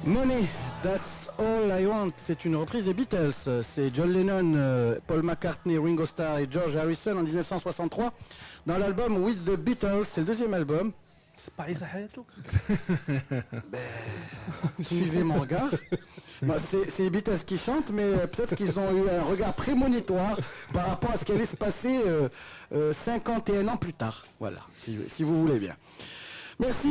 Money, That's All I Want, c'est une reprise des Beatles. C'est John Lennon, Paul McCartney, Ringo Starr et George Harrison en 1963 dans l'album With the Beatles. C'est le deuxième album. C'est pas Isa Hayatou. Suivez mon regard. Bah, c'est les Beatles qui chantent, mais peut-être qu'ils ont eu un regard prémonitoire par rapport à ce qui allait se passer 51 ans plus tard. Voilà, si vous voulez bien. Merci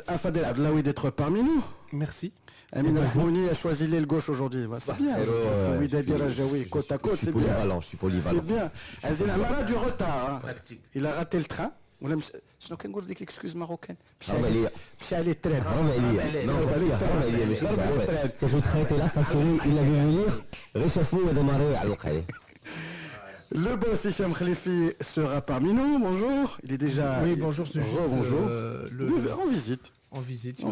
à Fadel Abdelawi d'être parmi nous. Merci. Amin Al-Houni a choisi l'aile gauche aujourd'hui. Bah, c'est bien. Oui, Dadi Rajaoui, côte à côte, c'est bien. Je suis polyvalent. C'est bien. C'est la malade du retard. Hein. Il a raté le train. شنو كنقول ديك الاكسكوز ماروكان مشى عليه التراب c'est retraité là parce qu'il avait venir réchauffer et démarrer à l'occasion. Le boss Hicham Khalifi sera parmi nous. Bonjour. Il est déjà. Oui, bonjour. Bonjour. En visite. En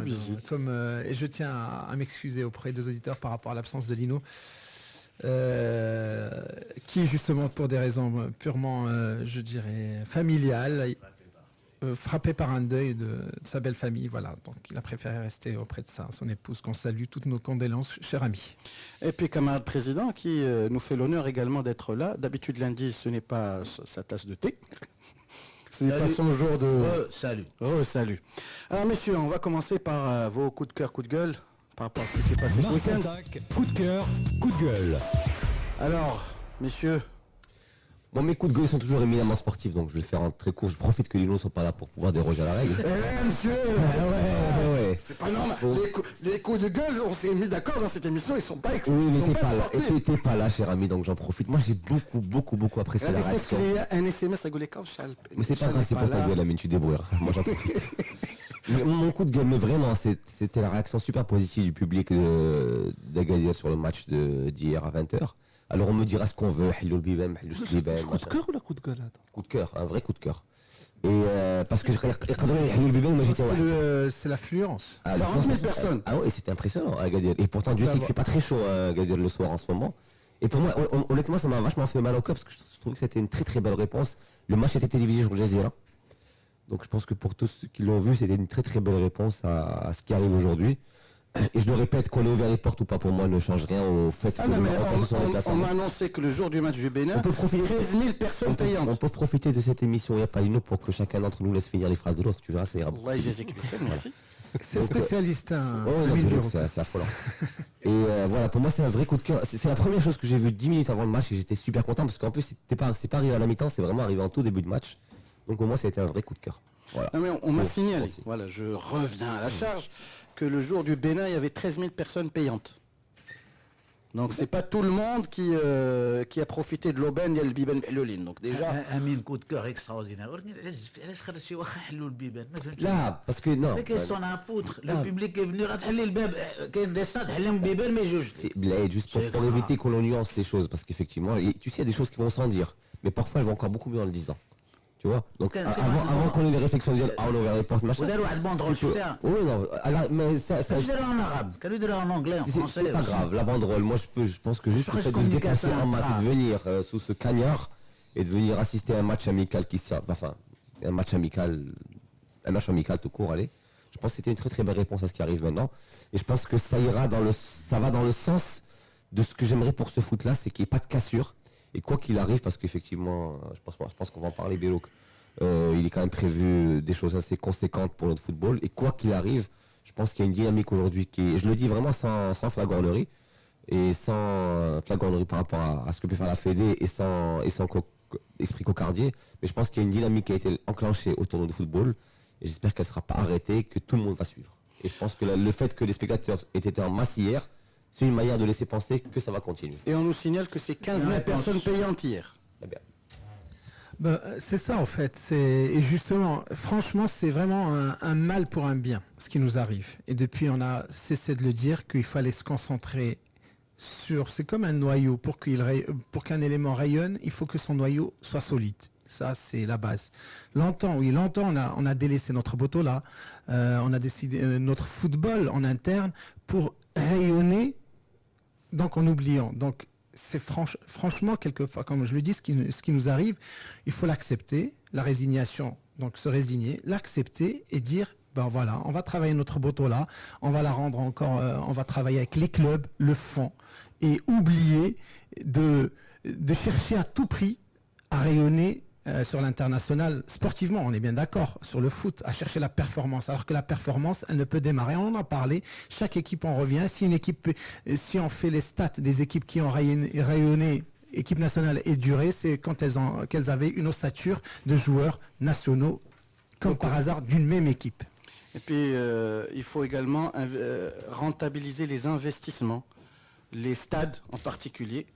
visite. Comme et je tiens à m'excuser auprès des auditeurs par rapport à l'absence de Lino, qui justement pour des raisons purement, je dirais, familiales, frappé par un deuil de sa belle famille, voilà. Donc il a préféré rester auprès de son épouse, qu'on salue, toutes nos condoléances, cher ami. Et puis camarade président qui nous fait l'honneur également d'être là. D'habitude lundi, ce n'est pas sa tasse de thé. Ce n'est pas son jour de... Salut. Salut. Alors messieurs, on va commencer par vos coups de cœur, coups de gueule, par rapport à ce qui s'est passé ce week-end. Coup de cœur, coup de gueule. Alors, messieurs... Bon, mes coups de gueule sont toujours éminemment sportifs, donc je vais le faire en très court. Je profite que Lino ne soit pas là pour pouvoir déroger à la règle. Monsieur ouais. C'est pas normal. Bon. Les coups de gueule, on s'est mis d'accord dans cette émission, ils sont pas Oui, mais t'es pas là, cher ami, donc j'en profite. Moi, j'ai beaucoup apprécié la réaction. Il y a un SMS à Gouléka, mais c'est pas grave, c'est pour ta gueule, Amine, tu débrouilles. Moi, j'en profite. Mon coup de gueule, mais vraiment, c'était la réaction super positive du public d'Agadir sur le match d'hier à 20h. Alors on me dira ce qu'on veut, coup de cœur ou la coup de gueule? Coup de cœur, un vrai coup de cœur. Et parce que c'est l'affluence. 40 000 personnes. Ah oui, c'était impressionnant à Agadir. Et pourtant Dieu sait qu'il fait pas très chaud à Agadir le soir en ce moment. Et pour moi, honnêtement, ça m'a vachement fait mal au cœur parce que je trouve que c'était une très belle réponse. Le match était télévisé sur Jazeera. Donc je pense que pour tous ceux qui l'ont vu, c'était une très belle réponse à ce qui arrive aujourd'hui. Et je le répète, qu'on ait ouvert les portes ou pas, pour moi, ne change rien au fait que on m'a annoncé que le jour du match du Bénin, on peut profiter 13 000 personnes payantes. On peut profiter de cette émission, il n'y a pas Lino, pour que chacun d'entre nous laisse finir les phrases de l'autre, tu verras, ça ira. Ouais, merci. C'est spécialiste, hein. C'est affolant. Et voilà, pour moi, c'est un vrai coup de cœur. C'est la première chose que j'ai vue 10 minutes avant le match et j'étais super content parce qu'en plus, c'est pas arrivé à la mi-temps, c'est vraiment arrivé en tout début de match. Donc pour moi, ça a été un vrai coup de cœur. Voilà. Non, mais on m'a signalé, voilà, je reviens à la charge, que le jour du Bénin, il y avait 13 000 personnes payantes. Donc c'est pas tout le monde qui a profité de l'aubaine et le biben Helolin. Donc déjà... Un coup de cœur extraordinaire. Là, parce que non... Mais qu'est-ce qu'on a à foutre? Le public est venu rattraper le bébé, mais juste pour éviter qu'on nuance les choses, parce qu'effectivement, tu sais, il y a des choses qui vont sans dire, mais parfois elles vont encore beaucoup mieux en le disant. Tu vois, donc avant qu'on ait des réflexions de dire on a ouvert les portes, machin. Oui, non, mais ça en arabe, en anglais, en français. C'est pas grave, la banderole, moi je pense que juste le fait de se déplacer en masse et de venir sous ce cagnard et de venir assister à un match amical un match amical tout court, allez. Je pense que c'était une très belle réponse à ce qui arrive maintenant. Et je pense que ça va dans le sens de ce que j'aimerais pour ce foot là, c'est qu'il n'y ait pas de cassure. Et quoi qu'il arrive, parce qu'effectivement, je pense qu'on va en parler, Béloc, il est quand même prévu des choses assez conséquentes pour notre football. Et quoi qu'il arrive, je pense qu'il y a une dynamique aujourd'hui qui est, je le dis vraiment sans flagornerie, et sans flagornerie par rapport à ce que peut faire la Fédé, et sans esprit cocardier. Mais je pense qu'il y a une dynamique qui a été enclenchée autour de football, et j'espère qu'elle ne sera pas arrêtée, que tout le monde va suivre. Et je pense que le fait que les spectateurs aient été en masse hier, c'est une manière de laisser penser que ça va continuer. Et on nous signale que c'est 15 000 personnes payantes hier. Bien. C'est ça en fait. Et justement, franchement, c'est vraiment un mal pour un bien, ce qui nous arrive. Et depuis, on a cessé de le dire qu'il fallait se concentrer sur... C'est comme un noyau. Pour qu'un élément rayonne, il faut que son noyau soit solide. Ça, c'est la base. Longtemps, on a délaissé notre bateau là. On a décidé notre football en interne pour rayonner, donc en oubliant. Donc c'est franchement quelquefois, comme je le dis, ce qui nous arrive, il faut l'accepter, la résignation, donc se résigner, l'accepter et dire Ben voilà, on va travailler notre moto là, on va la rendre encore, on va travailler avec les clubs, le fond, et oublier de chercher à tout prix à rayonner sur l'international sportivement, on est bien d'accord, sur le foot, à chercher la performance, alors que la performance, elle ne peut démarrer, on en a parlé, chaque équipe en revient, si on fait les stats des équipes qui ont rayonné équipe nationale et durée, c'est quand qu'elles avaient une ossature de joueurs nationaux, comme par hasard d'une même équipe. Et puis, il faut également rentabiliser les investissements, les stades en particulier.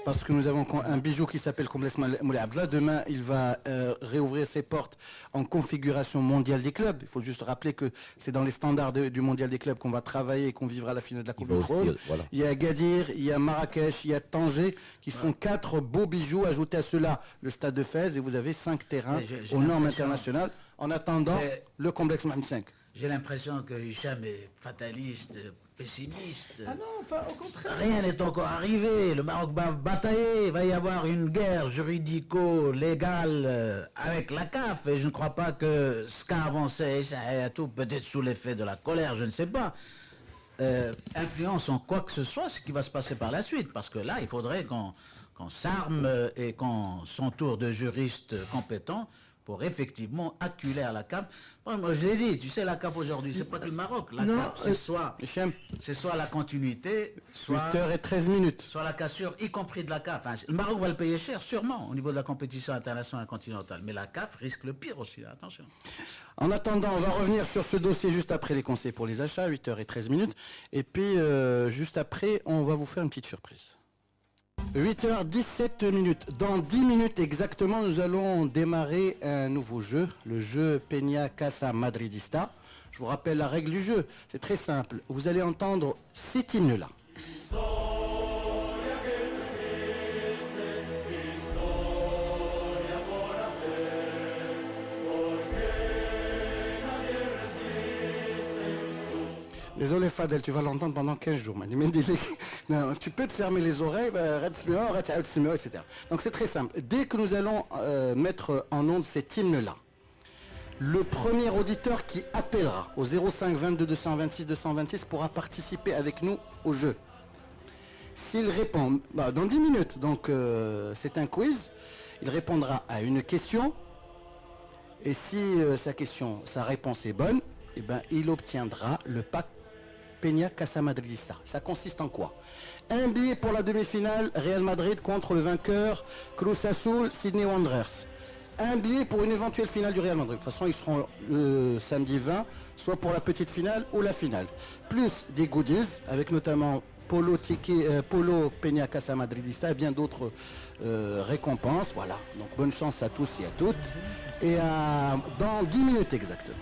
Parce que nous avons un bijou qui s'appelle Complexe Moulay Abdallah. Demain, il va réouvrir ses portes en configuration mondiale des clubs. Il faut juste rappeler que c'est dans les standards du mondial des clubs qu'on va travailler et qu'on vivra la finale de la Coupe du Trône. Voilà. Il y a Gadir, il y a Marrakech, il y a Tanger, qui sont 4 beaux bijoux. Ajoutés à cela, le stade de Fès, et vous avez 5 terrains aux normes internationales. En attendant, le complexe Mohamed V. J'ai l'impression que Hicham est fataliste, pessimiste. Ah non, pas au contraire. Rien n'est encore arrivé. Le Maroc va batailler. Il va y avoir une guerre juridico-légale avec la CAF. Et je ne crois pas que ce qu'a avancé tout, peut-être sous l'effet de la colère, je ne sais pas, influence en quoi que ce soit ce qui va se passer par la suite. Parce que là, il faudrait qu'on s'arme et qu'on s'entoure de juristes compétents pour effectivement acculer à la CAF. Moi, je l'ai dit, tu sais, la CAF aujourd'hui, c'est pas que le Maroc. La CAF, c'est soit la continuité, soit 8h13. Soit la cassure, y compris de la CAF. Enfin, le Maroc va le payer cher, sûrement, au niveau de la compétition internationale continentale. Mais la CAF risque le pire aussi, attention. En attendant, on va revenir sur ce dossier juste après les conseils pour les achats, 8h13. Et puis, juste après, on va vous faire une petite surprise. 8h17. Dans 10 minutes exactement, nous allons démarrer un nouveau jeu, le jeu Peña Casa Madridista. Je vous rappelle la règle du jeu, c'est très simple. Vous allez entendre cet hymne-là. Désolé Fadel, tu vas l'entendre pendant 15 jours. Non, tu peux te fermer les oreilles, etc. Donc c'est très simple. Dès que nous allons mettre en onde cet hymne-là, le premier auditeur qui appellera au 05 22 226 226 pourra participer avec nous au jeu. S'il répond dans 10 minutes, donc c'est un quiz, il répondra à une question. Et si sa réponse est bonne, eh ben, il obtiendra le pack Peña Casa Madridista. Ça consiste en quoi? Un billet pour la demi-finale Real Madrid contre le vainqueur Cruz Azul Sydney Wanderers. Un billet pour une éventuelle finale du Real Madrid. De toute façon, ils seront le samedi 20, soit pour la petite finale ou la finale. Plus des goodies, avec notamment Polo Peña Casa Madridista et bien d'autres récompenses. Voilà, donc bonne chance à tous et à toutes. Et dans 10 minutes exactement.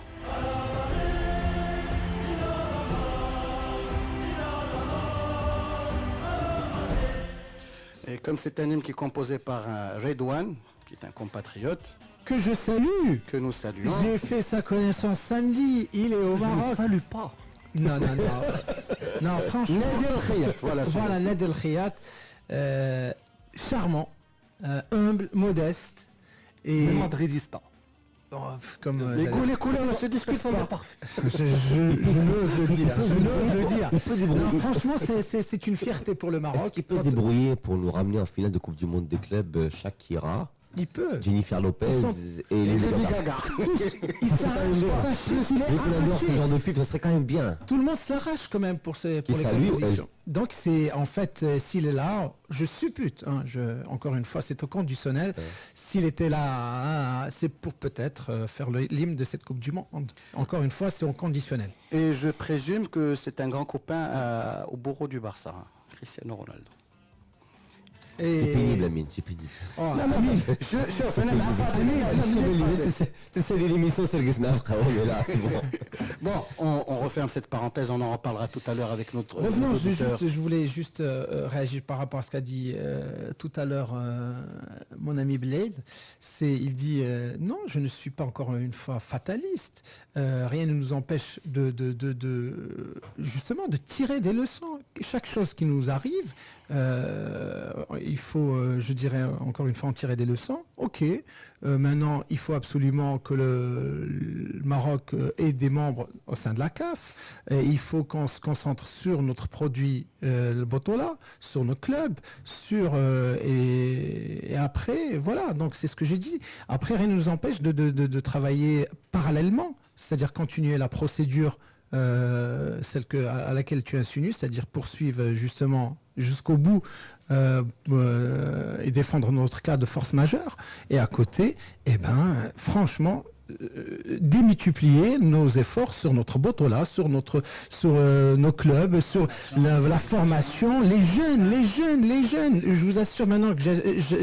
Et comme c'est un hymne qui est composé par Redouane, qui est un compatriote, que je salue, que nous saluons. J'ai fait sa connaissance samedi, il est au Maroc. Je ne salue pas. Non. Non, franchement. Ned El Khayat, voilà Ned El Khayat. Charmant, humble, modeste. Et madridista. Comme les goûts, les couleurs ne se discutent pas. Je n'ose le dire. Non, franchement, c'est une fierté pour le Maroc. Est-ce qu'il peut se débrouiller pour nous ramener en finale de Coupe du Monde des clubs Shakira, il peut. Jennifer Lopez et Lady Gaga. Il s'arrache. Ce genre de pub, ça serait quand même bien. Tout le monde s'arrache quand même pour les compositions. Donc c'est en fait, s'il est là, je suppute. Encore une fois, c'est au conditionnel. S'il était là, c'est pour peut-être faire l'hymne de cette Coupe du Monde. Encore une fois, c'est au conditionnel. Et je présume que c'est un grand copain au bourreau du Barça, Cristiano Ronaldo. C'est pénible, Amine, c'est pénible. C'est l'émission, c'est le Gisna, mais là, c'est bon. Bon, on referme cette parenthèse, on en reparlera tout à l'heure avec notre revenons, je voulais juste réagir par rapport à ce qu'a dit tout à l'heure mon ami Blade. Il dit non, je ne suis pas encore une fois fataliste. Rien ne nous empêche justement de tirer des leçons. Chaque chose qui nous arrive, il faut, je dirais encore une fois, en tirer des leçons. Ok. Maintenant, il faut absolument que le Maroc ait des membres au sein de la CAF. Et il faut qu'on se concentre sur notre produit, le Botola, sur nos clubs, et après, voilà. Donc c'est ce que j'ai dit. Après, rien ne nous empêche de travailler parallèlement, c'est-à-dire continuer la procédure. Celle à laquelle tu insinues, c'est-à-dire poursuivre justement jusqu'au bout et défendre notre cas de force majeure, et à côté, franchement, démultiplier nos efforts sur notre Botola, sur nos clubs, sur la formation, les jeunes. Je vous assure maintenant que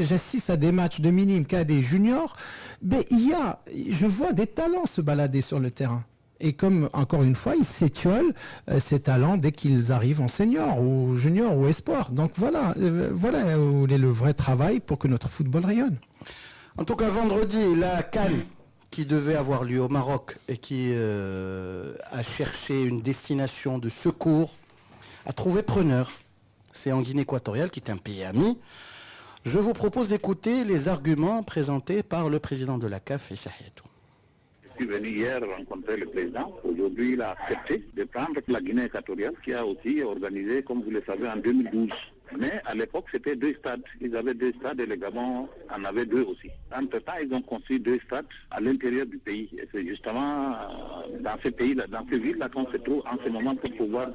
j'assiste à des matchs de minimes, cadets, juniors, mais je vois des talents se balader sur le terrain. Et comme, encore une fois, ils s'étiolent ces talents dès qu'ils arrivent en senior ou junior ou espoir. Donc voilà où est le vrai travail pour que notre football rayonne. En tout cas, vendredi, la CAN qui devait avoir lieu au Maroc et qui a cherché une destination de secours, a trouvé preneur. C'est en Guinée équatoriale, qui est un pays ami. Je vous propose d'écouter les arguments présentés par le président de la CAF, Issa Hayatou. Je suis venu hier rencontrer le président. Aujourd'hui, il a accepté de prendre la Guinée équatoriale, qui a aussi organisé, comme vous le savez, en 2012. Mais à l'époque, c'était 2 stades. Ils avaient 2 stades et le Gabon en avait 2 aussi. Entre-temps, ils ont construit 2 stades à l'intérieur du pays. Et c'est justement dans ces pays-là, dans ces villes-là qu'on se trouve en ce moment pour pouvoir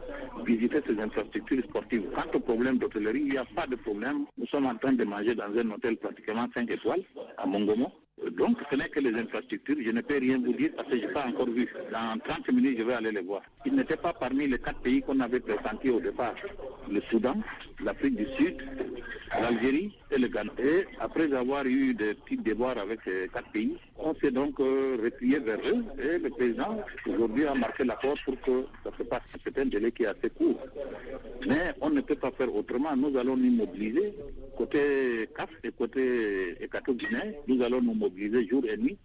visiter ces infrastructures sportives. Quant au problème d'hôtellerie, il n'y a pas de problème. Nous sommes en train de manger dans un hôtel pratiquement 5 étoiles à Mongomo. Donc, ce n'est que les infrastructures. Je ne peux rien vous dire parce que je n'ai pas encore vu. Dans 30 minutes, je vais aller les voir. Ils n'étaient pas parmi les 4 pays qu'on avait pressentis au départ. Le Soudan, l'Afrique du Sud, l'Algérie et le Ghana. Et après avoir eu des petits déboires avec ces 4 pays, on s'est donc replié vers eux. Et le président, aujourd'hui, a marqué l'accord pour que ça se passe. C'est un délai qui est assez court. Mais on ne peut pas faire autrement. Nous allons nous mobiliser. Côté CAF et côté Équato-Guinée, nous allons nous mobiliser jour et nuit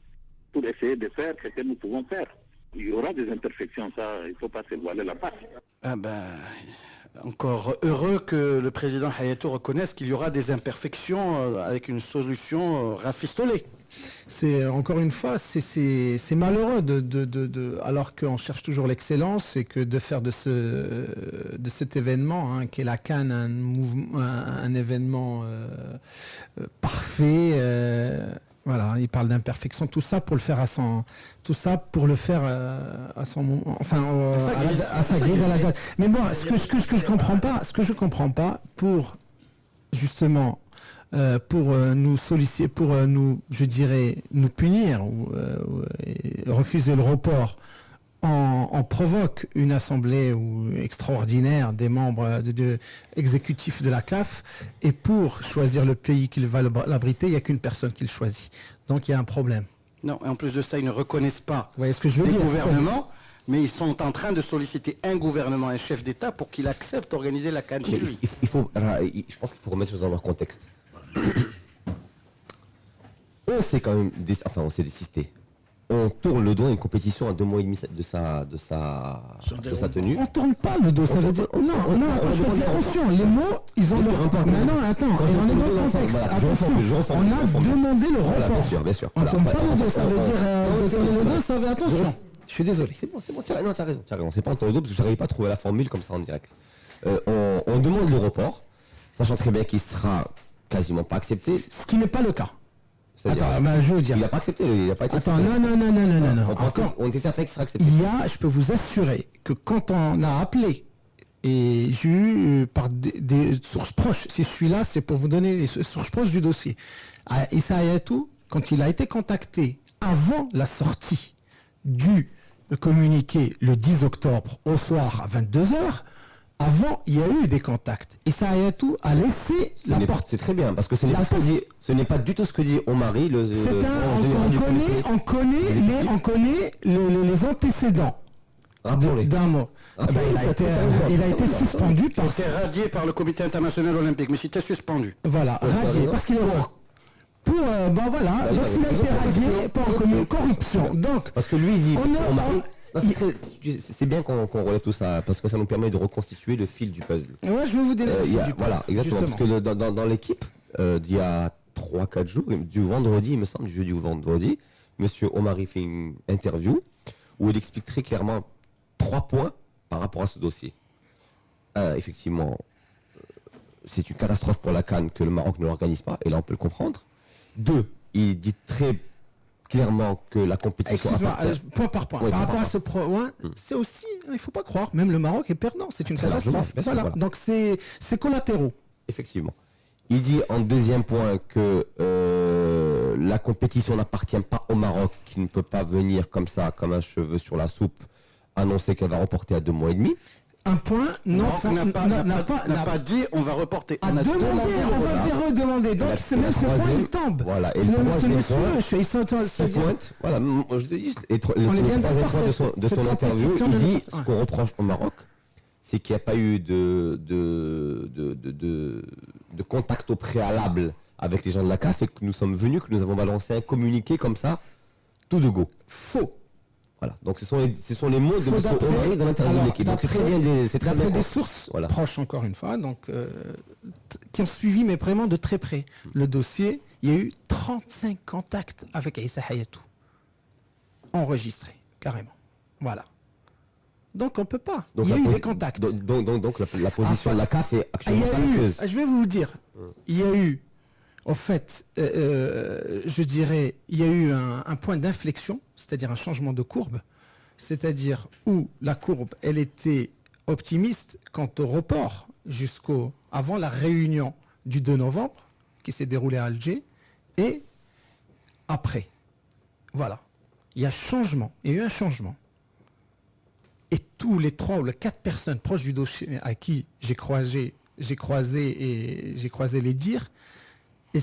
pour essayer de faire ce que nous pouvons faire. Il y aura des imperfections, ça, il ne faut pas se voiler la face. Encore heureux que le président Hayatou reconnaisse qu'il y aura des imperfections avec une solution rafistolée. C'est encore une fois, c'est malheureux alors qu'on cherche toujours l'excellence, et que de faire de cet événement qui est la CAN un événement parfait. Voilà, il parle d'imperfection, tout ça pour le faire à sa guise, à la date. Mais moi, ce que je comprends pas, pour justement pour nous solliciter, pour nous punir ou refuser le report, on provoque une assemblée extraordinaire des membres exécutifs de la CAF, et pour choisir le pays qui va l'abriter, il n'y a qu'une personne qui le choisit. Donc il y a un problème. Non, et en plus de ça, ils ne reconnaissent pas les gouvernements, mais ils sont en train de solliciter un gouvernement, un chef d'État, pour qu'il accepte d'organiser la CAN chez lui. Je pense qu'il faut remettre les choses dans leur contexte. On s'est quand même désisté. On tourne le dos à une compétition à 2 mois et demi de sa tenue. On tourne pas le dos, ça veut dire. Attention, les mots, ils ont leur impact. Non, attends, on est dans le contexte. On a demandé le report. Bien sûr. On tourne pas le dos, ça veut dire. Tourner le dos, ça veut attention. Je suis désolé. C'est bon, tu as raison. C'est pas en tourner le dos parce que je n'arrive pas à trouver la formule comme ça en direct. On demande le report, sachant très bien qu'il sera quasiment pas accepté. Ce qui n'est pas le cas. Attends, je veux dire. Il n'a pas accepté, il n'a pas été accepté. Non. On était certain qu'il sera accepté. Je peux vous assurer que quand on a appelé, et j'ai eu par des sources proches, si je suis là, c'est pour vous donner les sources proches du dossier. Issa Hayatou, quand il a été contacté avant la sortie du communiqué le 10 octobre au soir à 22h, avant, il y a eu des contacts. Et Issa Hayatou a laissé la porte. C'est très bien, parce que ce n'est pas du tout ce que dit Omari. On connaît les antécédents d'un mot. Il a été suspendu par... Il était radié par le comité international olympique, mais c'était suspendu. Voilà, radié, parce qu'il est donc il a été radié pour corruption. Donc, parce que lui, il dit... C'est bien qu'on relève tout ça, parce que ça nous permet de reconstituer le fil du puzzle. Ouais, je vais vous donner le fil du puzzle. Voilà, exactement. Parce que dans l'équipe, d'il y a 3-4 jours, du vendredi, il me semble, du jeudi ou vendredi, Monsieur Omari fait une interview où il explique très clairement 3 points par rapport à ce dossier. Effectivement, c'est une catastrophe pour la CAN que le Maroc ne l'organise pas, et là on peut le comprendre. 2, il dit très clairement que la compétition appartient... point par point. Par rapport à ce point, c'est aussi, il ne faut pas croire, même le Maroc est perdant, c'est une catastrophe. Voilà. Donc c'est collatéraux. Effectivement. Il dit en deuxième point que la compétition n'appartient pas au Maroc, qui ne peut pas venir comme ça, comme un cheveu sur la soupe, annoncer qu'elle va reporter à 2 mois et demi. Un point, n'a pas dit on va reporter. On va redemander. Donc c'est même ce point, il tombe. Voilà. Et le troisième point, voilà, je te dis, le troisième point de son interview, il dit ce qu'on reproche au Maroc, c'est qu'il n'y a pas eu de contact au préalable avec les gens de la CAF et que nous sommes venus, que nous avons balancé un communiqué comme ça, tout de go. Faux. Voilà, donc ce sont les mots de M. Omari dans l'interview de l'équipe. Donc c'est très bien des sources proches, encore une fois, donc, qui ont suivi, mais vraiment de très près, le dossier. Il y a eu 35 contacts avec Issa Hayatou, enregistrés, carrément. Voilà. Donc on ne peut pas. Il y a eu des contacts. Donc la position de la CAF est actuellement talentueuse. Je vais vous dire, il y a eu, en fait, je dirais, il y a eu un point d'inflexion, c'est-à-dire un changement de courbe, c'est-à-dire où la courbe, elle était optimiste quant au report avant la réunion du 2 novembre, qui s'est déroulée à Alger, et après. Voilà. Il y a eu un changement. Et tous les 3 ou les 4 personnes proches du dossier à qui j'ai croisé les dires, il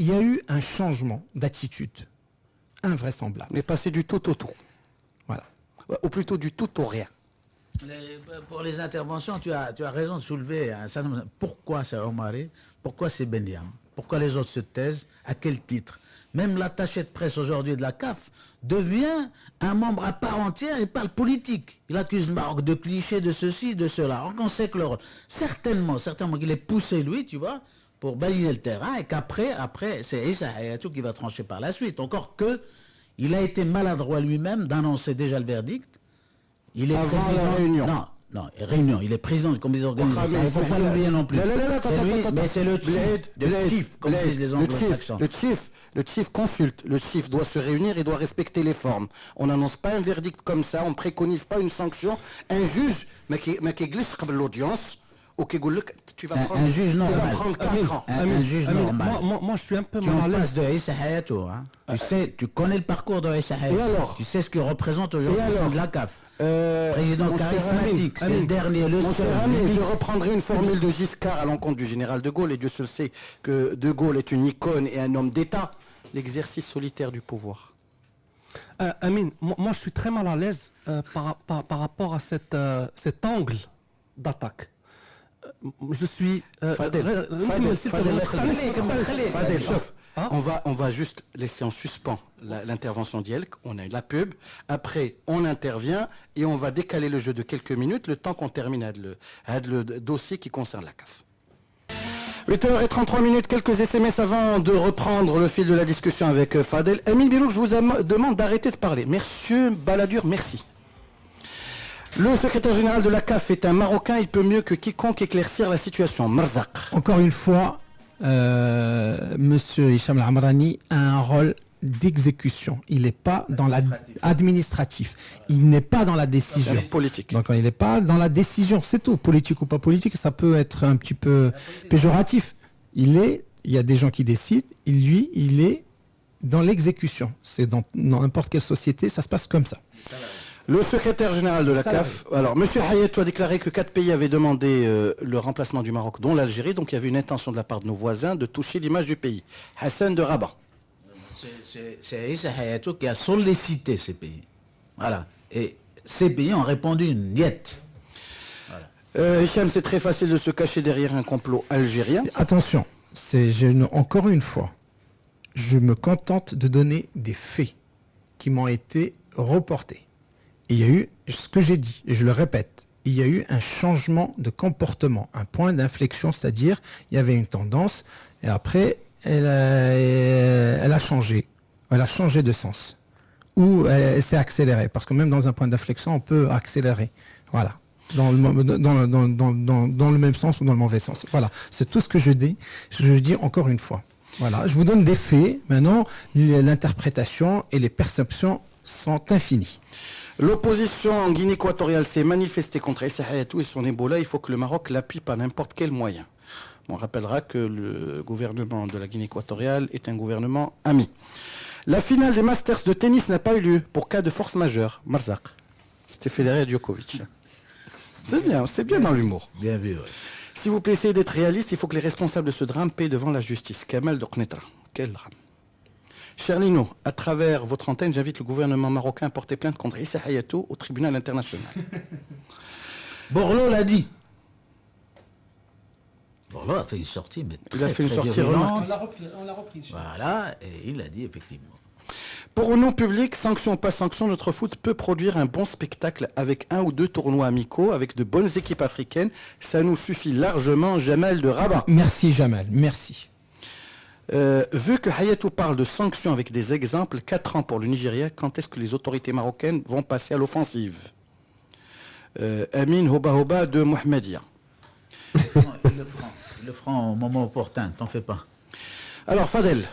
y a eu un changement d'attitude invraisemblable. On est passé du tout au tout. Voilà. Ou plutôt du tout au rien. Pour les interventions, tu as raison de soulever pourquoi c'est Omari, pourquoi c'est Beniam, pourquoi les autres se taisent, à quel titre. Même l'attaché de presse aujourd'hui de la CAF devient un membre à part entière et parle politique. Il accuse le Maroc de clichés, de ceci, de cela. Alors qu'on sait que le rôle, certainement qu'il est poussé lui, tu vois, pour balayer le terrain et qu'après, c'est Issa Hayatou qui va trancher par la suite. Encore que, il a été maladroit lui-même d'annoncer déjà le verdict. Il est avant la réunion. Non, réunion. Il est président du comité d'organisation. Il ne faut pas l'oublier non plus. Mais c'est le chief, comme disent les anglo-saxons. Le chief consulte. Le chief doit se réunir et doit respecter les formes. On n'annonce pas un verdict comme ça. On ne préconise pas une sanction. Un juge, mais qui glisse comme l'audience, ou qui dit tu vas prendre, un juge normal. 4 ans. Un juge normal. Moi, je suis un peu mal à l'aise de Issa Hayatou. Hein. Tu connais le parcours de Issa Hayatou. Et alors, tu sais ce qu'il représente aujourd'hui de la CAF. Président charismatique, c'est le dernier, le seul. Je reprendrai une formule de Giscard à l'encontre du général de Gaulle, et Dieu seul sait que de Gaulle est une icône et un homme d'État, l'exercice solitaire du pouvoir. Amine, moi je suis très mal à l'aise par rapport à cet angle d'attaque. Je suis... Fadel, on va juste laisser en suspens l'intervention d'Yelk. On a eu la pub. Après, on intervient et on va décaler le jeu de quelques minutes, le temps qu'on termine le dossier qui concerne la CAF. 8h33, quelques SMS avant de reprendre le fil de la discussion avec Fadel. Amine Bilouk, je vous demande d'arrêter de parler. Monsieur Balladur, merci. Le secrétaire général de la CAF est un Marocain, il peut mieux que quiconque éclaircir la situation. Marzak. Encore une fois, Monsieur Hicham Al-Amrani a un rôle d'exécution. Il n'est pas dans l'administratif. Il n'est pas dans la décision. Politique. Donc il n'est pas dans la décision, c'est tout. Politique ou pas politique, ça peut être un petit peu péjoratif. Il y a des gens qui décident. Il est dans l'exécution. C'est dans n'importe quelle société, ça se passe comme ça. Le secrétaire général de la CAF, alors M. Hayatou a déclaré que 4 pays avaient demandé le remplacement du Maroc, dont l'Algérie, donc il y avait une intention de la part de nos voisins de toucher l'image du pays. Hassan de Rabat. C'est Issa Hayatou qui a sollicité ces pays. Voilà. Et ces pays ont répondu niet. Voilà. Hicham, c'est très facile de se cacher derrière un complot algérien. Attention, encore une fois, je me contente de donner des faits qui m'ont été reportés. Il y a eu ce que j'ai dit, et je le répète, il y a eu un changement de comportement, un point d'inflexion, c'est-à-dire il y avait une tendance et après elle a changé de sens ou elle s'est accélérée parce que même dans un point d'inflexion on peut accélérer, voilà, dans le même sens ou dans le mauvais sens. Voilà, c'est tout ce que je dis encore une fois. Voilà, je vous donne des faits. Maintenant, l'interprétation et les perceptions sont infinies. L'opposition en Guinée équatoriale s'est manifestée contre Issa Hayatou et son Ebola. Il faut que le Maroc l'appuie par n'importe quel moyen. On rappellera que le gouvernement de la Guinée équatoriale est un gouvernement ami. La finale des Masters de tennis n'a pas eu lieu pour cas de force majeure. Marzak. C'était Federer Djokovic. C'est bien dans l'humour. Bien vu, oui. S'il vous plaît, essayez d'être réaliste. Il faut que les responsables de ce drame paient devant la justice. Kamal Doknetra. Quel drame. Cher Lino, à travers votre antenne, j'invite le gouvernement marocain à porter plainte contre Issa Hayatou au tribunal international. Borloo l'a dit. Borloo a fait une sortie, mais il a fait une sortie remarquable. On l'a repris. Voilà, et il l'a dit effectivement. Pour nous public, sanction ou pas sanction, notre foot peut produire un bon spectacle avec 1 ou 2 tournois amicaux, avec de bonnes équipes africaines. Ça nous suffit largement, Jamal de Rabat. Merci Jamal, merci. Vu que Hayatou parle de sanctions avec des exemples, 4 ans pour le Nigeria, quand est-ce que les autorités marocaines vont passer à l'offensive? Amin Hoba Hoba de Mohamedia. Ils le feront au moment opportun, t'en fais pas. Alors Fadel.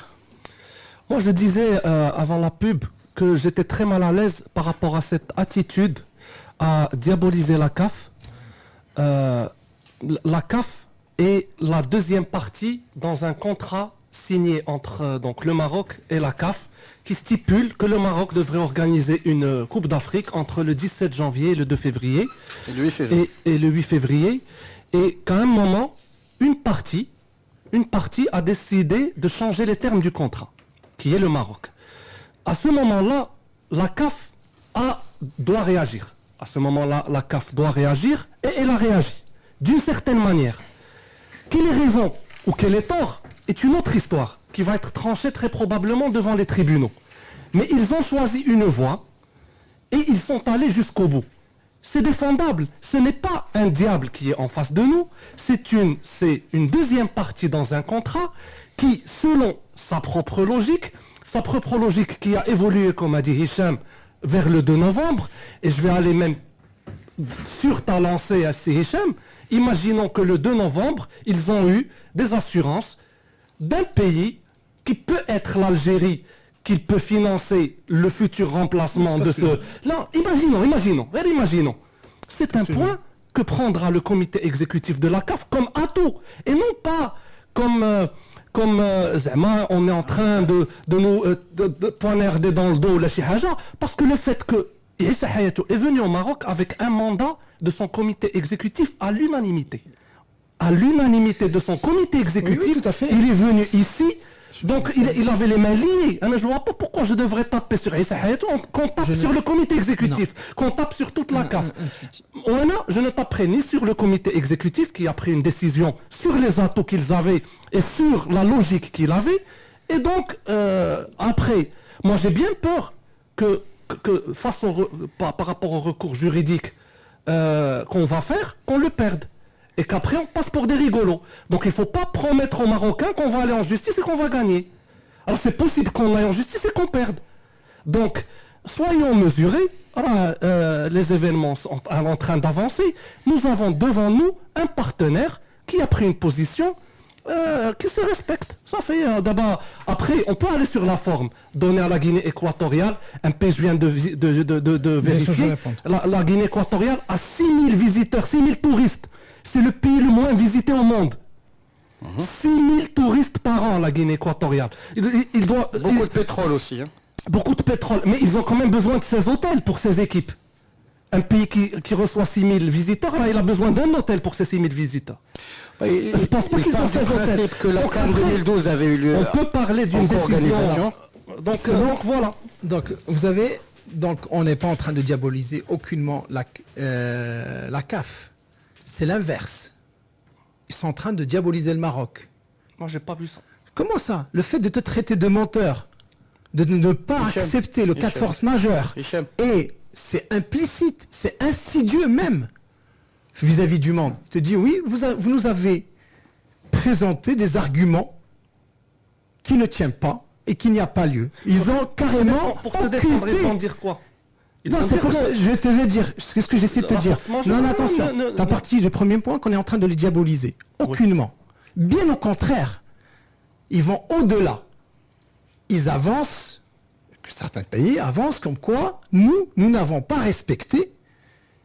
Moi je disais avant la pub que j'étais très mal à l'aise par rapport à cette attitude à diaboliser la CAF. La CAF est la deuxième partie dans un contrat signé entre donc, le Maroc et la CAF qui stipule que le Maroc devrait organiser une Coupe d'Afrique entre le 17 janvier et le 2 février. Et le 8 février. Et le 8 février. Et qu'à un moment, une partie a décidé de changer les termes du contrat, qui est le Maroc. À ce moment-là, la CAF doit réagir. À ce moment-là, la CAF doit réagir et elle a réagi d'une certaine manière. Quelle est raison ou quel est tort est une autre histoire qui va être tranchée très probablement devant les tribunaux. Mais ils ont choisi une voie et ils sont allés jusqu'au bout. C'est défendable. Ce n'est pas un diable qui est en face de nous. C'est une deuxième partie dans un contrat qui, selon sa propre logique qui a évolué, comme a dit Hicham, vers le 2 novembre, et je vais aller même sur ta lancée à Hicham, imaginons que le 2 novembre, ils ont eu des assurances d'un pays qui peut être l'Algérie, qui peut financer le futur remplacement de ce... Là, imaginons. C'est un point que prendra le comité exécutif de la CAF comme atout, et non pas comme on est en train de nous poignarder dans le dos la chihaja, parce que le fait que Issa Hayatou est venu au Maroc avec un mandat de son comité exécutif à l'unanimité. À l'unanimité de son comité exécutif, oui, tout à fait. Il est venu ici, donc il avait les mains liées. Je ne vois pas pourquoi je devrais taper sur Issa Hayatou, qu'on tape sur le comité exécutif, qu'on tape sur toute la CAF. Je ne taperai ni sur le comité exécutif qui a pris une décision sur les atouts qu'ils avaient et sur la logique qu'il avait. Et donc, après, moi j'ai bien peur que face par rapport au recours juridique qu'on va faire, qu'on le perde. Et qu'après on passe pour des rigolos. Donc il ne faut pas promettre aux Marocains qu'on va aller en justice et qu'on va gagner. Alors c'est possible qu'on aille en justice et qu'on perde. Donc soyons mesurés. Les événements sont en train d'avancer. Nous avons devant nous un partenaire qui a pris une position qui se respecte. Ça fait d'abord. Après, on peut aller sur la forme. Donner à la Guinée équatoriale, un pays, je viens de vérifier, la Guinée équatoriale a 6000 visiteurs, 6000 touristes. C'est le pays le moins visité au monde. 6000 touristes par an, la Guinée équatoriale. Beaucoup de pétrole aussi. Beaucoup de pétrole. Mais ils ont quand même besoin de ces hôtels pour ces équipes. Un pays qui reçoit 6000 visiteurs, là, il a besoin d'un hôtel pour ces 6000 visiteurs. Je ne pense pas qu'ils ont ces hôtels. Que la CAN 2012 avait eu lieu. On peut parler d'une décision. Donc voilà. Donc vous avez... Donc on n'est pas en train de diaboliser aucunement la CAF. C'est l'inverse. Ils sont en train de diaboliser le Maroc. Moi, j'ai pas vu ça. Comment ça? Le fait de te traiter de menteur, de ne pas accepter le cas de force majeure, et c'est implicite, c'est insidieux même. vis-à-vis du monde. Te dit oui, vous nous avez présenté des arguments qui ne tiennent pas et qu'il n'y a pas lieu. Ils ont carrément pour te défendre, ils vont dire quoi? Non, c'est pour ça, je te vais dire, c'est ce que j'essaie de te dire. Non, attention, t'as parti du premier point qu'on est en train de les diaboliser. Aucunement. Bien au contraire, ils vont au-delà. Ils avancent, que certains pays avancent comme quoi nous n'avons pas respecté,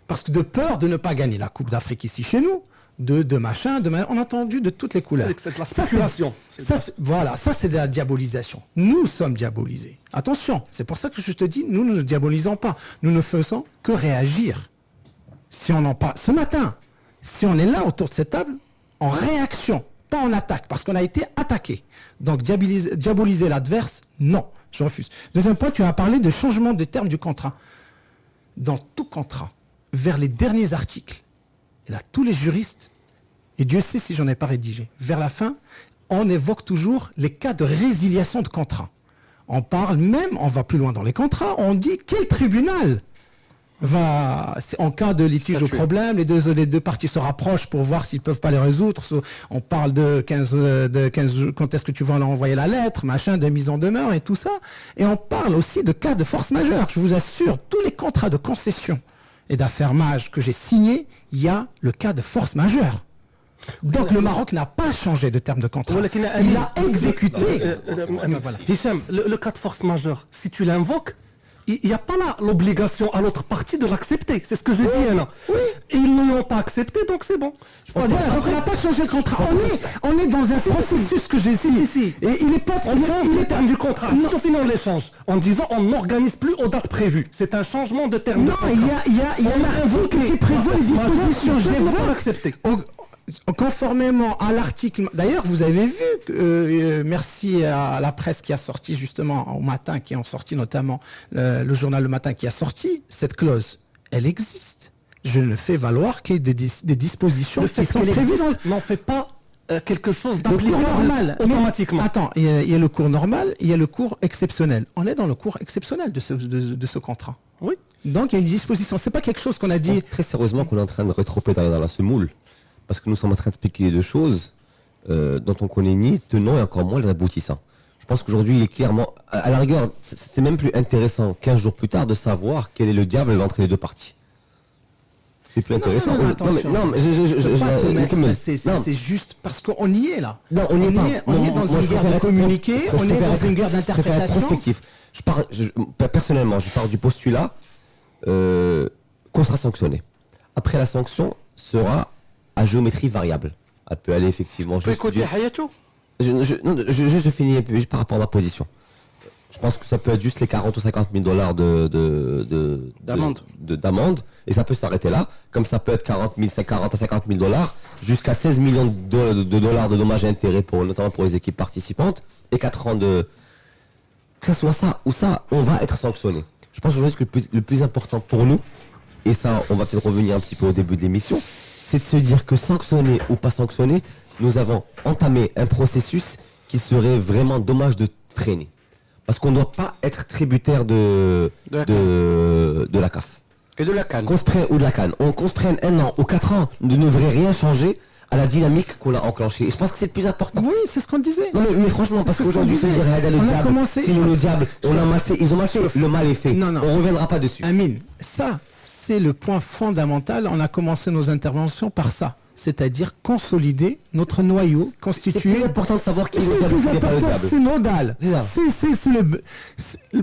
parce que de peur de ne pas gagner la Coupe d'Afrique ici chez nous, de machin, on a entendu de toutes les couleurs. C'est la spéculation. Voilà, ça c'est de la diabolisation. Nous sommes diabolisés. Attention, c'est pour ça que je te dis, nous ne diabolisons pas. Nous ne faisons que réagir. Si on en parle ce matin, si on est là autour de cette table, en réaction, pas en attaque, parce qu'on a été attaqué. Donc diaboliser l'adverse, non, je refuse. Deuxième point, tu as parlé de changement de terme du contrat. Dans tout contrat, vers les derniers articles, et là, tous les juristes, et Dieu sait si j'en ai pas rédigé, vers la fin, on évoque toujours les cas de résiliation de contrat. On parle même, on va plus loin dans les contrats, on dit quel tribunal va, en cas de litige au problème, les deux parties se rapprochent pour voir s'ils peuvent pas les résoudre. On parle de 15 quand est-ce que tu vas leur envoyer la lettre, machin, de mise en demeure et tout ça. Et on parle aussi de cas de force majeure. Je vous assure, tous les contrats de concession et d'affermage que j'ai signés, il y a le cas de force majeure. Donc le Maroc n'a pas changé de terme de contrat. Il a exécuté. Hicham, le cas de force majeure, si tu l'invoques, il n'y a pas là l'obligation à l'autre partie de l'accepter. C'est ce que j'ai dit. Oui. Et ils ne l'ont pas accepté, donc c'est bon. Donc on n'a pas changé de contrat. On est dans un processus que j'ai ici. Et il n'est pas le terme du contrat. Si on finit l'échange en disant on n'organise plus aux dates prévues. C'est un changement de terme de contrat. Non, il y a un article qui prévoit les dispositions. Je ne pas l'accepter. Conformément à l'article, d'ailleurs vous avez vu, merci à la presse qui a sorti justement au matin, qui ont sorti notamment le journal Le Matin qui a sorti, cette clause, elle existe. Je ne fais valoir qu'il y ait des dispositions qui sont prévues. N'en fait pas quelque chose d'applicable normal automatiquement. Mais, attends, il y a le cours normal, il y a le cours exceptionnel. On est dans le cours exceptionnel de ce contrat. Oui. Donc il y a une disposition, c'est pas quelque chose qu'on a dit. Très sérieusement qu'on est en train de rétropédaler dans la semoule. Parce que nous sommes en train de spéculer de choses dont on connaît ni tenants et encore moins les aboutissants. Je pense qu'aujourd'hui, il est clairement, à la rigueur, c'est même plus intéressant 15 jours plus tard de savoir quel est le diable entre les deux parties. C'est plus intéressant. C'est juste parce qu'on y est là. Non, on y est dans une guerre de communiquer, on est dans une guerre d'interprétation. Personnellement, je pars du postulat qu'on sera sanctionné. Après, la sanction sera à géométrie variable. Elle peut aller effectivement... Tu peux écouter Hayatou ? Je finis juste par rapport à ma position. Je pense que ça peut être juste les 40 ou 50 000 dollars d'amende. Et ça peut s'arrêter là. Comme ça peut être 40 à 50 000 dollars, jusqu'à 16 millions de dollars de dommages et intérêts, notamment pour les équipes participantes, et 4 ans de... Que ce soit ça ou ça, on va être sanctionné. Je pense aujourd'hui que le plus important pour nous, et ça, on va peut-être revenir un petit peu au début de l'émission, c'est de se dire que sanctionner ou pas sanctionner, nous avons entamé un processus qui serait vraiment dommage de freiner. Parce qu'on ne doit pas être tributaire de la CAF. Et de la CAN. Qu'on se prenne 1 an ou 4 ans ne devrait rien changer à la dynamique qu'on a enclenchée. Et je pense que c'est le plus important. Oui, c'est ce qu'on disait. Non mais franchement, parce qu'aujourd'hui, le diable, on a mal fait, ils ont mal fait, le mal est fait. Non. On ne reviendra pas dessus. Amine, ça, c'est le point fondamental. On a commencé nos interventions par ça. C'est-à-dire consolider notre noyau constitué. C'est plus important de savoir qui est le diable. C'est nodal.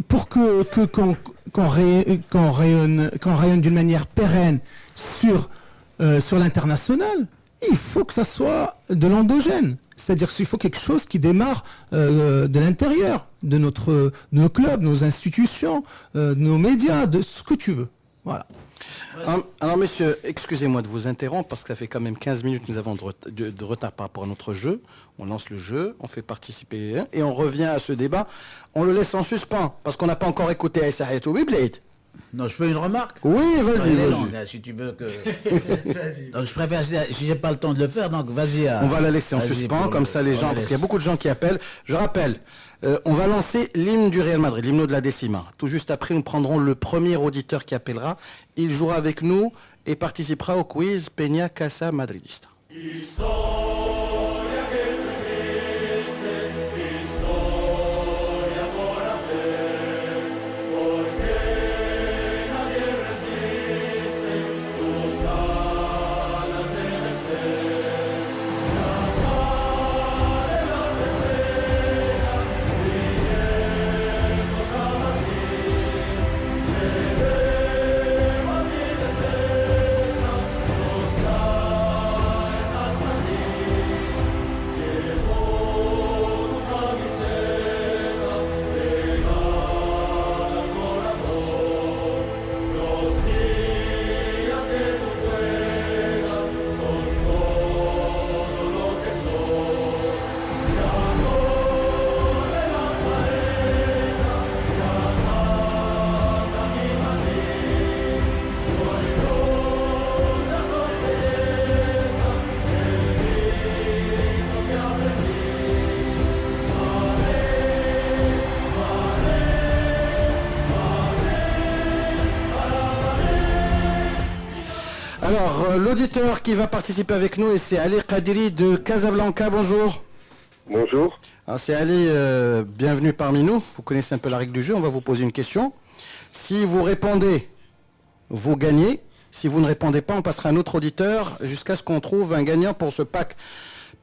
Pour qu'on rayonne d'une manière pérenne sur l'international, il faut que ça soit de l'endogène. C'est-à-dire qu'il faut quelque chose qui démarre de l'intérieur, de nos clubs, nos institutions, de nos médias, de ce que tu veux. Voilà. Alors messieurs, excusez-moi de vous interrompre parce que ça fait quand même 15 minutes que nous avons de retard par rapport à notre jeu. On lance le jeu, on fait participer et on revient à ce débat. On le laisse en suspens parce qu'on n'a pas encore écouté Aïssa Hayatou. Oui, Blade. Non, je fais une remarque. Oui, Elle est vas-y. longue, là, si tu veux que. Donc je préfère, si j'ai pas le temps de le faire, donc vas-y. On va la laisser en suspens, comme ça les gens, parce qu'il y a beaucoup de gens qui appellent. Je rappelle, on va lancer l'hymne du Real Madrid, l'hymne de la décima. Tout juste après, nous prendrons le premier auditeur qui appellera. Il jouera avec nous et participera au quiz Peña Casa Madridista. Alors, l'auditeur qui va participer avec nous, c'est Ali Qadiri de Casablanca. Bonjour. Bonjour. Alors, c'est Ali, bienvenue parmi nous. Vous connaissez un peu la règle du jeu. On va vous poser une question. Si vous répondez, vous gagnez. Si vous ne répondez pas, on passera à un autre auditeur jusqu'à ce qu'on trouve un gagnant pour ce pack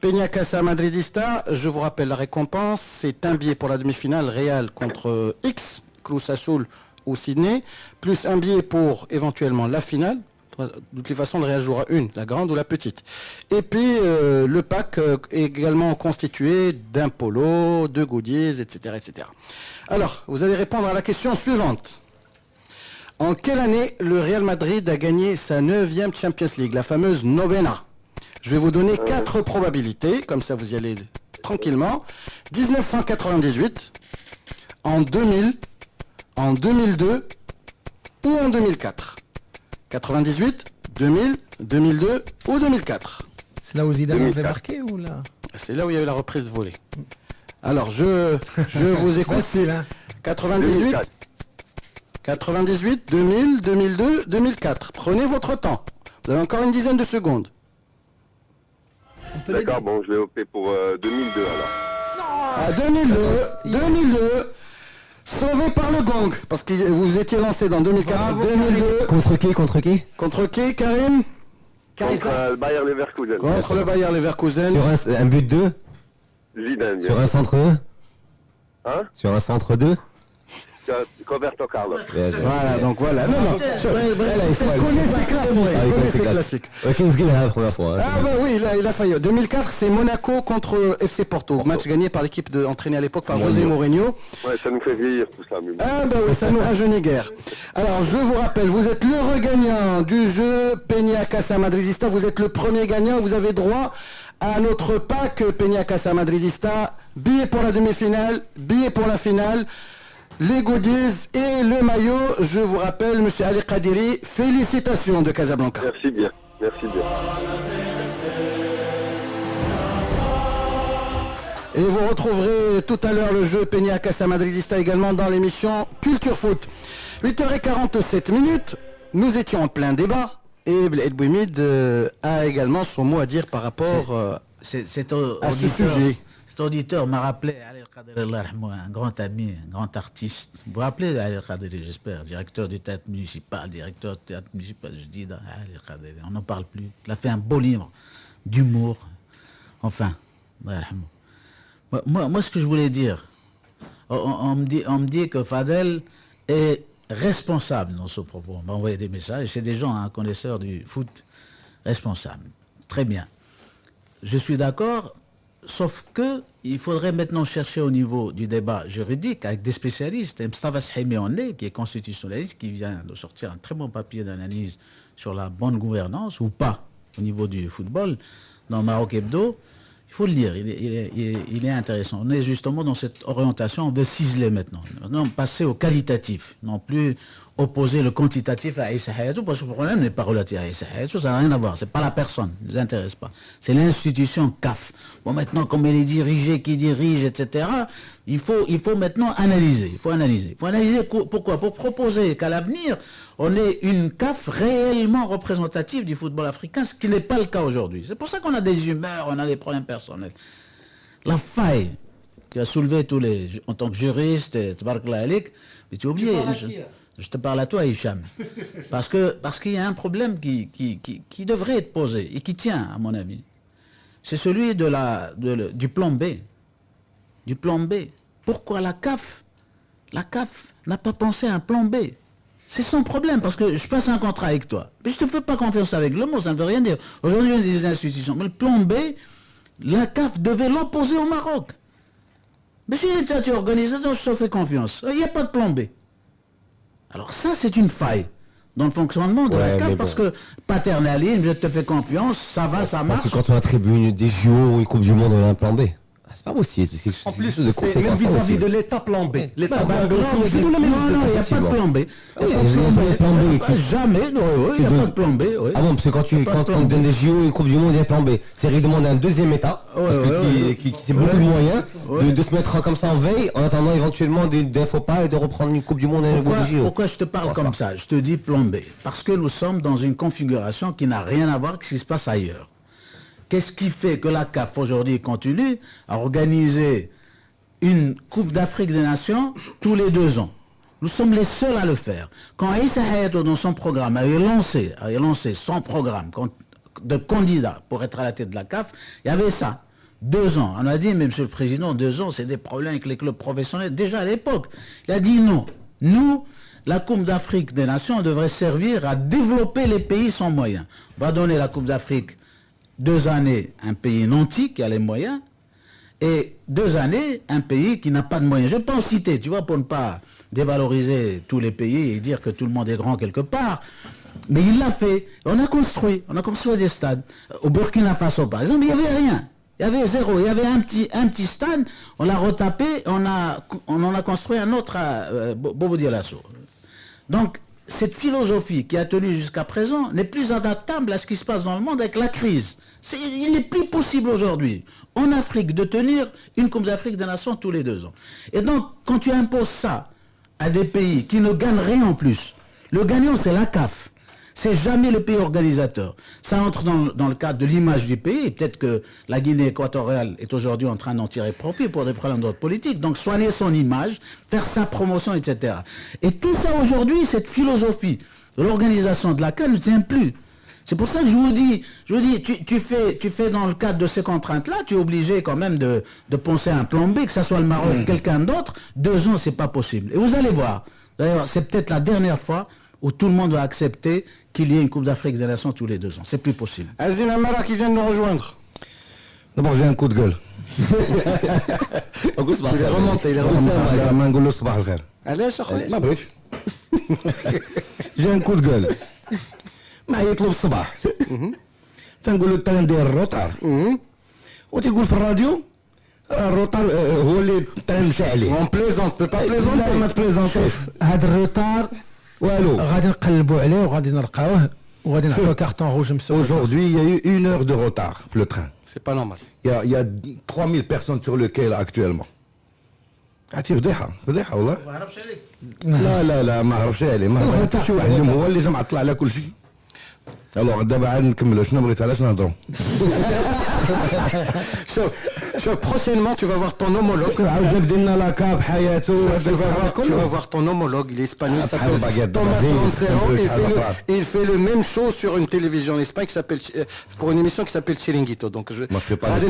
Peña Casa Madridista. Je vous rappelle la récompense, c'est un billet pour la demi-finale Real contre X, Cruz Azul ou Sydney, plus un billet pour éventuellement la finale. De toutes les façons, le Real jouera une, la grande ou la petite. Et puis, le pack est également constitué d'un polo, de goodies, etc., etc. Alors, vous allez répondre à la question suivante. En quelle année le Real Madrid a gagné sa 9e Champions League, la fameuse novena? Je vais vous donner 4 probabilités, comme ça vous y allez tranquillement. 1998, en 2000, en 2002 ou en 2004. 98, 2000, 2002 ou 2004. C'est là où Zidane avait marqué ou là? C'est là où il y a eu la reprise de volée. Alors, je vous écoute. Facile, hein. 98, 98, 2000, 2002, 2004. Prenez votre temps. Vous avez encore une dizaine de secondes. D'accord, bon, je vais opter pour 2002 alors. À 2002, sauvé par le gong, parce que vous étiez lancé dans 2004, 2002. Contre qui? Contre qui? Contre qui, Karim? Contre le Bayer Leverkusen. Contre le Bayer Leverkusen. Sur un but 2? Zidane, bien. Sur un centre 2? Hein? Sur un centre 2? Roberto Carlos. Voilà, donc voilà. Non, non. Il connaît ses classiques. Kinski, la première fois. Ah bah oui, il a failli. 2004, c'est Monaco contre FC Porto. Match gagné par l'équipe entraînée à l'époque par José Mourinho. Ouais, ça nous fait vieillir tout ça. Mais... Ah bah oui, ça nous rajeunit guère. Alors, je vous rappelle, vous êtes l'heureux gagnant du jeu Peña Casa Madridista. Vous êtes le premier gagnant. Vous avez droit à notre pack Peña Casa Madridista. Billet pour la demi-finale, billet pour la finale. Les goodies et le maillot, je vous rappelle, monsieur Ali Qadiri, félicitations de Casablanca. Merci bien, merci bien. Et vous retrouverez tout à l'heure le jeu Peña Casa Madridista également dans l'émission Culture Foot. 8h47 minutes, nous étions en plein débat et Bled Bouimid a également son mot à dire par rapport à ce sujet. Cet auditeur m'a rappelé Ali Qadiri, un grand ami, un grand artiste. Vous vous rappelez Ali Qadiri, j'espère, directeur du théâtre municipal, je dis Ali Qadiri, on n'en parle plus. Il a fait un beau livre d'humour. Enfin, moi, ce que je voulais dire, on me dit que Fadel est responsable dans ce propos. On m'a envoyé des messages, c'est des gens, connaisseurs du foot, responsables. Très bien. Je suis d'accord. Sauf que il faudrait maintenant chercher au niveau du débat juridique avec des spécialistes. Mustafa Sahimi, qui est constitutionnaliste, qui vient de sortir un très bon papier d'analyse sur la bonne gouvernance ou pas au niveau du football dans Maroc Hebdo. Il faut le lire, il est intéressant. On est justement dans cette orientation, on veut ciseler maintenant. Maintenant, passer au qualitatif, non plus opposer le quantitatif à Issa Hayatou, parce que le problème n'est pas relatif à Issa Hayatou, ça n'a rien à voir, c'est pas la personne, ne nous intéresse pas. C'est l'institution CAF. Bon, maintenant, comme elle est dirigée, qui dirige, etc., il faut maintenant analyser. Il faut analyser. Pourquoi? Pour proposer qu'à l'avenir, on ait une CAF réellement représentative du football africain, ce qui n'est pas le cas aujourd'hui. C'est pour ça qu'on a des humeurs, on a des problèmes personnels. La faille, tu as soulevé tous les, en tant que juriste, mais tu as oublié. Je te parle à toi, Hicham. Parce qu'il y a un problème qui devrait être posé et qui tient, à mon avis. C'est celui du plan B. Du plan B. Pourquoi la CAF n'a pas pensé à un plan B? C'est son problème, parce que je passe un contrat avec toi. Mais je ne te fais pas confiance avec le mot, ça ne veut rien dire. Aujourd'hui, on a des institutions. Mais le plan B, la CAF devait l'opposer au Maroc. Mais si l'État est organisateur, je te fais confiance. Il n'y a pas de plan B. Alors ça, c'est une faille dans le fonctionnement de la CAF, parce que paternalisme, je te fais confiance, ça va, ça marche. Parce que quand on attribue des JO ou une Coupe du Monde, on a un plan B. C'est pas possible. En plus, c'est même vis-à-vis de l'État plan B. L'État non, il n'y a pas de plan B. Jamais, il n'y a pas de plan B. Ah bon, parce que quand on donne des JO et une Coupe du Monde, il y a un plan B. C'est redemander un deuxième État, qui c'est beaucoup de moyens, de se mettre comme ça en veille, en attendant éventuellement des faux pas et de reprendre une Coupe du Monde et une JO. Pourquoi je te parle comme ça? Je te dis plan B. Parce que nous sommes dans une configuration qui n'a rien à voir avec ce qui se passe ailleurs. Qu'est-ce qui fait que la CAF aujourd'hui continue à organiser une Coupe d'Afrique des Nations tous les 2 ans? Nous sommes les seuls à le faire. Quand Issa Hayatou, dans son programme, avait lancé son programme de candidat pour être à la tête de la CAF, il y avait ça. 2 ans. On a dit, mais Monsieur le Président, 2 ans, c'est des problèmes avec les clubs professionnels. Déjà à l'époque, il a dit non. Nous, la Coupe d'Afrique des Nations devrait servir à développer les pays sans moyens. On va donner la Coupe d'Afrique 2 années, un pays nanti qui a les moyens, et 2 années, un pays qui n'a pas de moyens. Je ne vais pas en citer, tu vois, pour ne pas dévaloriser tous les pays et dire que tout le monde est grand quelque part. Mais il l'a fait. On a construit des stades. Au Burkina Faso, par exemple, il n'y avait rien. Il y avait zéro. Il y avait un petit stade, on l'a retapé, on en a construit un autre à Bobo Dioulasso. Donc, cette philosophie qui a tenu jusqu'à présent n'est plus adaptable à ce qui se passe dans le monde avec la crise. Il n'est plus possible aujourd'hui, en Afrique, de tenir une Coupe d'Afrique des Nations tous les 2 ans. Et donc, quand tu imposes ça à des pays qui ne gagnent rien en plus, le gagnant, c'est la CAF. C'est jamais le pays organisateur. Ça entre dans le cadre de l'image du pays. Et peut-être que la Guinée équatoriale est aujourd'hui en train d'en tirer profit pour des problèmes d'ordre politique. Donc, soigner son image, faire sa promotion, etc. Et tout ça aujourd'hui, cette philosophie de l'organisation de la CAN ne tient plus. C'est pour ça que je vous dis, tu fais dans le cadre de ces contraintes-là, tu es obligé quand même de penser à un plan B, que ce soit le Maroc ou quelqu'un d'autre. 2 ans, c'est pas possible. Et vous allez voir, d'ailleurs, c'est peut-être la dernière fois où tout le monde va accepter qu'il y ait une Coupe d'Afrique des Nations tous les 2 ans. C'est plus possible. Azine Amara qui vient de nous rejoindre. D'abord, j'ai un coup de gueule. Il est remonté. Allez, j'ai un coup de gueule. ما يطلب الصباح تنقول له التايم ديال الروتار وتيقول في الراديو الروتار هو اللي التايم مشى عليه اون بليزونت بو با بليزونت ما تبليزونتيش هذا الروتار والو غادي نقلبوا عليه وغادي نلقاوه وغادي نعطيو كارطون روج مسود. Aujourd'hui, il y a eu 1 heure de retard pour le train. C'est pas normal. Il y a 3000 personnes sur le quai là actuellement. عرفتي فضيحه والله. ما عرفش عليك. لا ما عرفش عليه ما عرفتش شي واحد اليوم هو اللي جا معطل على كل شيء. الوغ دابا عاد نكملوا شنو بغيت علاش نهضروا. شوف prochainement tu vas voir ton homologue. عاود بدينا لا كاب حياته. Tu vas voir ton homologue, il est espagnol, il s'appelle Thomas Roncero, et il fait le même show sur une télévision en Espagne qui s'appelle, pour une émission qui s'appelle Chiringuito. Donc je غادي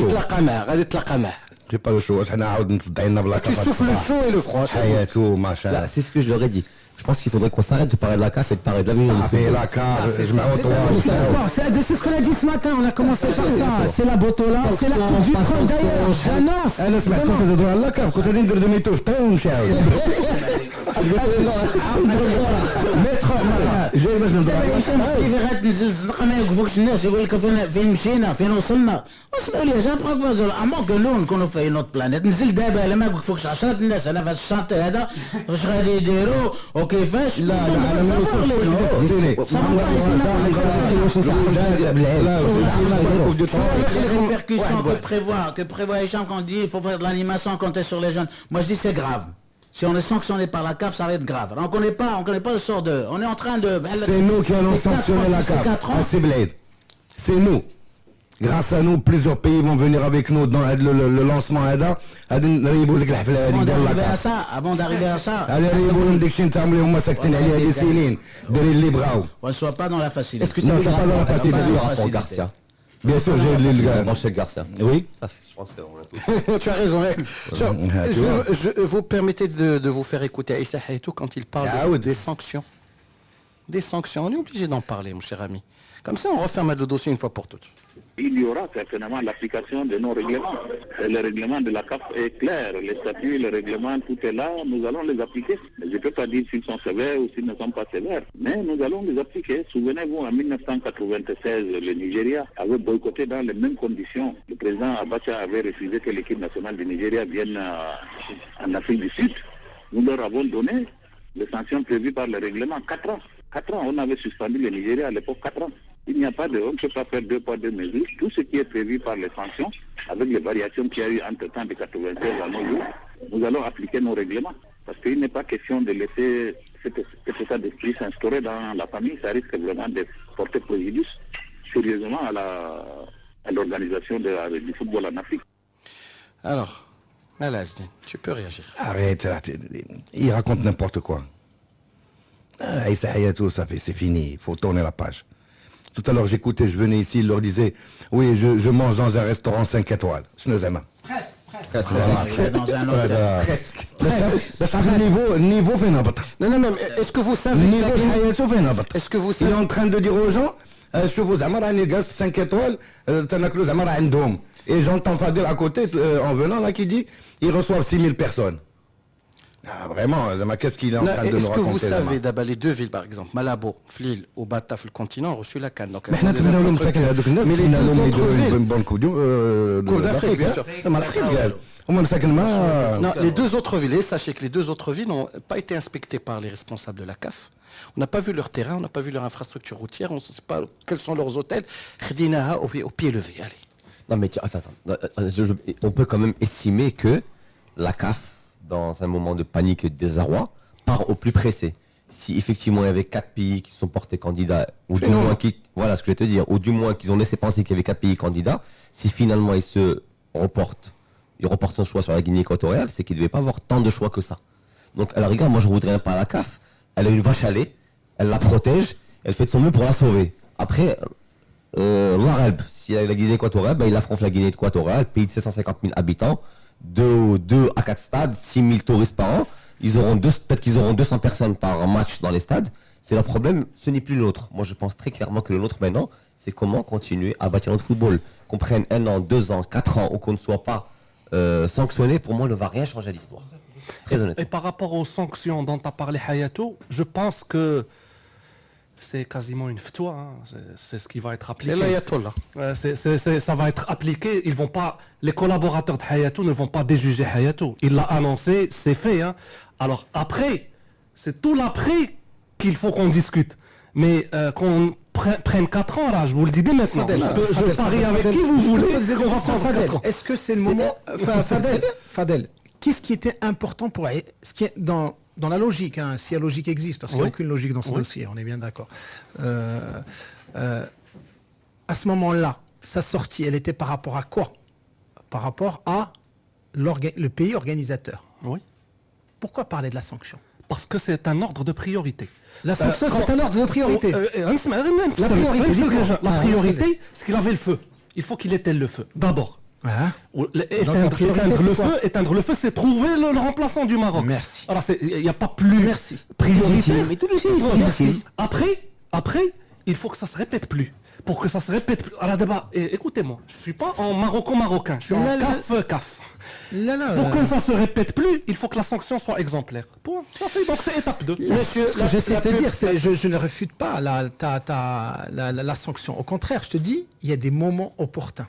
نتلاقى معاه. J'ai pas le show, حنا عاود نتضعينا بلا كاب. Tu souffles le chaud et le froid. حياته ما شاء الله. C'est ce que je leur ai dit. Je pense qu'il faudrait qu'on s'arrête de parler de la CAF et de parler de l'avenir du football. La CAF, je m'en C'est ce qu'on a dit ce matin, on a commencé par ça. C'est la Botola, c'est la Coupe du Trône d'ailleurs. J'annonce. انا سمعتكم تهضروا على الكاف كنت غادي ندير دميتو في الطريق ونمشي عاود. جاي باش نضرب كيف غتنزل الصدقه ما يوقفوكش الناس يقول لك فين مشينا فين وصلنا. اسمعوا لي جا بروك اما كلو نكونوا في نوت بلانيت. نزل دابا الا ما يوقفوكش 10 الناس انا في الشاطئ هذا واش غادي يديروا وكيفاش. لا انا ما que prévoit Hicham quand on dit il faut faire de l'animation quand tu es sur les jeunes. Moi je dis c'est grave. Si on est sanctionné par la CAF, ça va être grave. Alors, on connaît pas le sort de. On est en train de. C'est nous qui allons sanctionner la CAF. C'est Blade. C'est nous. Grâce à nous, plusieurs pays vont venir avec nous dans le lancement ADA. Avant d'arriver à ça. On ne soit pas dans la facilité. Est-ce que tu ne pas dans la facilité Garcia? Bien sûr, j'ai lu le gars. Branché Garcia. Oui. Ça fait, je pense que c'est Tu as raison. Je vous permettez de vous faire écouter Aïssa Hayatou quand il parle des sanctions. Des sanctions. On est obligé d'en parler, mon cher ami. Comme ça, on referme le dossier une fois pour toutes. Il y aura certainement l'application de nos règlements. Le règlement de la CAF est clair. Les statuts, le règlement, tout est là. Nous allons les appliquer. Je ne peux pas dire s'ils sont sévères ou s'ils ne sont pas sévères. Mais nous allons les appliquer. Souvenez-vous, en 1996, le Nigeria avait boycotté dans les mêmes conditions. Le président Abacha avait refusé que l'équipe nationale du Nigeria vienne en Afrique du Sud. Nous leur avons donné les sanctions prévues par le règlement. 4 ans. 4 ans. On avait suspendu le Nigeria à l'époque 4 ans. Il n'y a pas de, on ne peut pas faire 2 poids 2 mesures. Tout ce qui est prévu par les sanctions, avec les variations qu'il y a eu entre temps de 96 à nos jours, nous allons appliquer nos règlements. Parce qu'il n'est pas question de laisser cet état d'esprit s'instaurer dans la famille. Ça risque vraiment de porter préjudice sérieusement à l'organisation du football en Afrique. Alors, Alazdin, tu peux réagir. Arrête, il raconte n'importe quoi. Aïssa Hayatou, c'est fini, il faut tourner la page. Tout à l'heure, j'écoutais, je venais ici, il leur disait, oui, je mange dans un restaurant 5 étoiles. Presque. Dans un hôtel. Niveau vénabot. Non, mais est-ce que vous savez... Niveau Hayatou vénabot. Est-ce que vous savez... Il est en train de dire aux gens, je vous amène à Négas 5 étoiles, et j'entends Fadel à côté, en venant, là, qui dit, ils reçoivent 6000 personnes. Ah, vraiment, qu'est-ce qu'il est en train de nous raconter? Est-ce que vous savez, d'abord les deux villes, par exemple, Malabo, Flil, ou Bataf, le continent, ont reçu la canne. Donc, mais les deux autres villes, et sachez que les deux autres villes n'ont pas été inspectées par les responsables de la CAF. On n'a pas vu leur terrain, on n'a pas vu leur infrastructure routière, on ne sait pas quels sont leurs hôtels. Khedinaha au pied levé, allez. Non mais attends, on peut quand même estimer que la CAF, dans un moment de panique et de désarroi, part au plus pressé. Si effectivement il y avait 4 pays qui sont portés candidats, ou du moins voilà ce que je vais te dire, ou du moins qu'ils ont laissé penser qu'il y avait 4 pays candidats, si finalement ils reportent son choix sur la Guinée équatoriale, c'est qu'il ne devait pas avoir tant de choix que ça. Donc à la rigueur, moi je voudrais pas la CAF, elle a une vache à lait, elle la protège, elle fait de son mieux pour la sauver. Après, si la Guinée équatoriale, il affronte la Guinée équatoriale, pays de 750 000 habitants, 2 à 4 stades, 6 000 touristes par an, peut-être qu'ils auront 200 personnes par match dans les stades. C'est leur problème, ce n'est plus le nôtre. Moi je pense très clairement que le nôtre maintenant, c'est comment continuer à bâtir notre football. Qu'on prenne 1 an, 2 ans, 4 ans, ou qu'on ne soit pas sanctionné, pour moi ne va rien changer à l'histoire. Très honnêtement. Et par rapport aux sanctions dont tu as parlé Hayatou, je pense que c'est quasiment une ftoua, hein. C'est ce qui va être appliqué. C'est l'ayatollah. Ça va être appliqué. Les collaborateurs de Hayatou ne vont pas déjuger Hayatou. Il l'a annoncé, c'est fait. Hein. Alors après, c'est tout l'après qu'il faut qu'on discute. Mais qu'on prenne 4 ans, là, je vous le dis dès maintenant. Je parie avec qui vous voulez. Est-ce que c'est le moment... Fadel, qu'est-ce qui était important pour... Ce qui est dans la logique, hein, si la logique existe, parce qu'il n'y a aucune logique dans ce dossier, on est bien d'accord. À ce moment-là, sa sortie, elle était par rapport à quoi? Par rapport à le pays organisateur. Oui. Pourquoi parler de la sanction? Parce que c'est un ordre de priorité. La sanction, c'est un ordre de priorité. La priorité, c'est qu'il avait le feu. Il faut qu'il éteigne le feu, d'abord. Éteindre le feu, c'est trouver le remplaçant du Maroc. Merci. Alors il n'y a pas plus priorité. Mais tout le monde. Après, il faut que ça se répète plus. pour que ça se répète plus. Alors d'abord, écoutez-moi, je suis pas en marocain, je suis en CAF. Pour que ça se répète plus, il faut que la sanction soit exemplaire. Point. Ça fait donc c'est étape 2. Monsieur, ce que j'essaie de te dire, c'est je ne refute pas la sanction. Au contraire, je te dis, il y a des moments opportuns.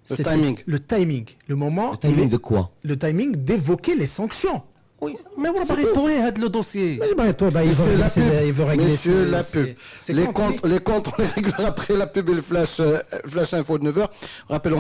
Le timing. Le timing. Le moment. Le timing de quoi? Le timing d'évoquer les sanctions. Oui, mais on va arrêter le dossier. Mais toi, il veut régler. Monsieur la pub. Les comptes, on les réglera après la pub et le flash info de 9h. Rappelons.